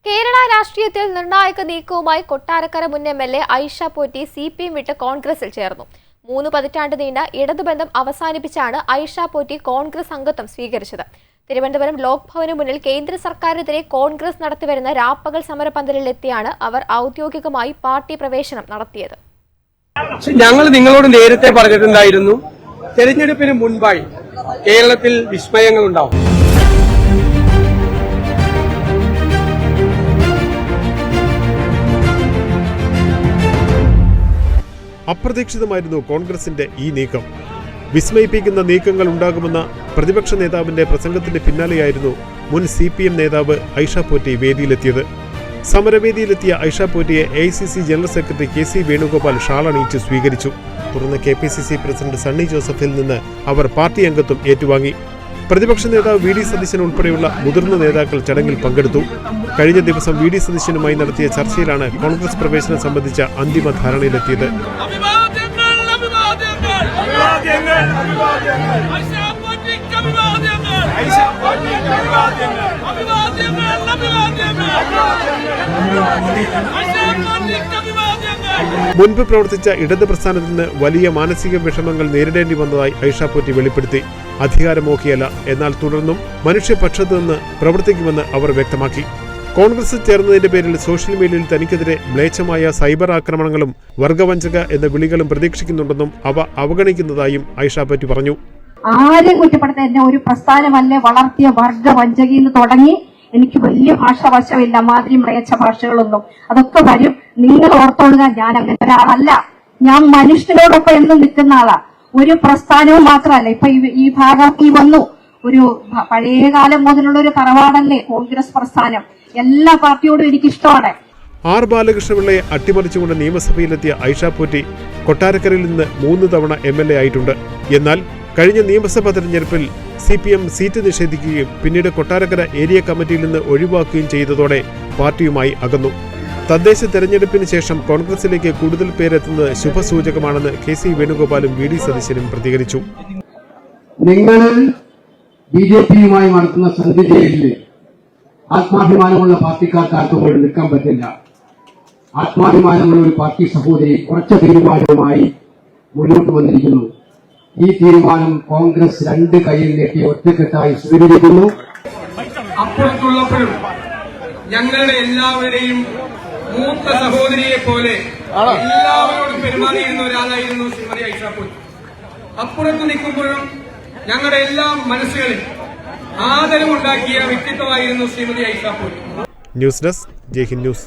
കേരള രാഷ്ട്രീയത്തിൽ നിർണായക നീക്കവുമായി കൊട്ടാരക്കര മുൻ എംഎൽഎ ഐഷ പോറ്റി സിപിഎം വിട്ട് കോൺഗ്രസിൽ ചേർന്നു. 3 പതിറ്റാണ്ട് നീണ്ട ഇടതുബന്ധം അവസാനിപ്പിച്ചാണ് ഐഷ പോറ്റി കോൺഗ്രസ് അംഗത്വം സ്വീകരിച്ചത്. തിരുവനന്തപുരം ലോക് ഭവന് മുന്നിൽ കേന്ദ്ര സർക്കാരിനെതിരെ കോൺഗ്രസ് നടത്തിവരുന്ന രാപ്പകൽ സമരപന്തലിലെത്തിയാണ് അവർ ഔദ്യോഗികമായി പാർട്ടി പ്രവേശനം നടത്തിയത്. ഞങ്ങൾ നിങ്ങളോട് നേരത്തെ പറഞ്ഞിട്ടുണ്ടായിരുന്നു, തെരഞ്ഞെടുപ്പിന് മുൻപായി കേരളത്തിൽ വിസ്മയങ്ങൾ ഉണ്ടാവും. അപ്രതീക്ഷിതമായിരുന്നു കോൺഗ്രസിന്റെ ഈ നീക്കം. വിസ്മയിപ്പിക്കുന്ന നീക്കങ്ങൾ ഉണ്ടാകുമെന്ന പ്രതിപക്ഷ നേതാവിന്റെ പ്രസംഗത്തിന്റെ പിന്നാലെയായിരുന്നു മുൻ സിപിഎം നേതാവ് ഐഷ പോറ്റി വേദിയിലെത്തിയത്. സമരവേദിയിലെത്തിയ ഐഷ പോറ്റിയെ AICC general secretary KC Venugopal ഷാളണിയിച്ച് സ്വീകരിച്ചു. തുടർന്ന് KPCC പ്രസിഡന്റ് സണ്ണി ജോസഫിൽ നിന്ന് അവർ പാർട്ടി അംഗത്വം ഏറ്റുവാങ്ങി. പ്രതിപക്ഷ നേതാവ് VD സതീശൻ ഉൾപ്പെടെയുള്ള മുതിർന്ന നേതാക്കൾ ചടങ്ങിൽ പങ്കെടുത്തു. കഴിഞ്ഞ ദിവസം VD സതീശനുമായി നടത്തിയ ചർച്ചയിലാണ് കോൺഗ്രസ് പ്രവേശനം സംബന്ധിച്ച അന്തിമ ധാരണയിലെത്തിയത്. മുൻപ് പ്രവർത്തിച്ച ഇടത് പ്രസ്ഥാനത്തിൽ നിന്ന് വലിയ മാനസിക വിഷമങ്ങൾ നേരിടേണ്ടി വന്നതായി ഐഷ പോറ്റി വെളിപ്പെടുത്തി. അധികാരമോഹിയല്ല, എന്നാൽ തുടർന്നും മനുഷ്യപക്ഷത്ത് നിന്ന് പ്രവർത്തിക്കുമെന്ന് അവർ വ്യക്തമാക്കി. കോൺഗ്രസിൽ ചേർന്നതിന്റെ പേരിൽ സോഷ്യൽ മീഡിയയിൽ തനിക്കെതിരെ മ്ലേച്ഛമായ സൈബർ ആക്രമണങ്ങളും വർഗവഞ്ചക എന്ന വിളികളും പ്രതീക്ഷിക്കുന്നുണ്ടെന്നും അവ അവഗണിക്കുന്നതായും ഐഷ പോറ്റി പറഞ്ഞു. ആരും കുറ്റപ്പെടുത്താൻ എന്നെ ഒരു പ്രസ്ഥാനമല്ലേ വളർത്തിയ വർഗവഞ്ചകയെന്ന് തുടങ്ങി എനിക്ക് വലിയ ഭാഷാവശമില്ല, മാതിരി മ്ലേച്ഛ ഭാഷകളൊന്നും. അതൊക്കെ വരും. നിങ്ങൾ ഓർത്തോളുക, ഞാൻ അങ്ങനെ ഒരാളല്ല. ഞാൻ മനുഷ്യരോടൊപ്പം എന്നും നിൽക്കുന്ന ആളാ. ഒരു പ്രസ്ഥാനവും മാത്രമല്ല. ഇപ്പൊ ഈ ഭാഗത്ത് വന്നു, ഒരു പഴയകാലം മുതലുള്ള ഒരു തറവാടല്ലേ കോൺഗ്രസ് പ്രസ്ഥാനം. എല്ലാ പാർട്ടിയോടും എനിക്ക് ഇഷ്ടമാണ്. R. ബാലകൃഷ്ണപിള്ളയെ അട്ടിമറിച്ചുകൊണ്ട് നിയമസഭയിലെത്തിയ ഐഷ പോറ്റി കൊട്ടാരക്കരയിൽ നിന്ന് 3 തവണ MLA ആയിട്ടുണ്ട്. എന്നാൽ കഴിഞ്ഞ നിയമസഭാ തെരഞ്ഞെടുപ്പിൽ CPM സീറ്റ് നിഷേധിക്കുകയും പിന്നീട് കൊട്ടാരക്കര ഏരിയ കമ്മിറ്റിയിൽ നിന്ന് ഒഴിവാക്കുകയും ചെയ്തതോടെ പാർട്ടിയുമായി അകന്നു. തദ്ദേശ തെരഞ്ഞെടുപ്പിന് ശേഷം കോൺഗ്രസിലേക്ക് കൂടുതൽ പേരെത്തുന്നത് ശുഭസൂചകമാണെന്ന് KC വേണുഗോപാലും VD സതീശനും പ്രതികരിച്ചു. നിങ്ങൾ BJPയുമായി നടത്തുന്ന സന്ധിയിൽ ആത്മാഭിമാനമുള്ള പാർട്ടിക്കാർക്ക് പോലും നിൽക്കാൻ പറ്റില്ല. ആത്മാഭിമാനമുള്ള ഒരു പാർട്ടി സഹോദരി കുറച്ച തീരുമാനവുമായി മുന്നോട്ട് വന്നിരിക്കുന്നു. ഈ തീരുമാനം കോൺഗ്രസ് 2 കൈയിൽ നീട്ടി ഒറ്റക്കെട്ടായി സ്വീകരിക്കുന്നു. അപ്പുറത്തുള്ളപ്പോഴും ഞങ്ങളുടെ എല്ലാവരുടെയും മൂത്ത സഹോദരിയെ പോലെ എല്ലാവരോടും പെരുമാറിയിരുന്ന ഒരാളായിരുന്നു ശ്രീമതി ഐഷ പോറ്റി. അപ്പുറത്ത് നിൽക്കുമ്പോഴും ഞങ്ങളുടെ എല്ലാ മനസ്സുകളിൽ ആദരവുണ്ടാക്കിയ വ്യക്തിത്വമായിരുന്നു ശ്രീമതി ഐഷ പോറ്റി. ന്യൂസ് ഡെസ്ക്, ജയ് ഹിന്ദ് ന്യൂസ്.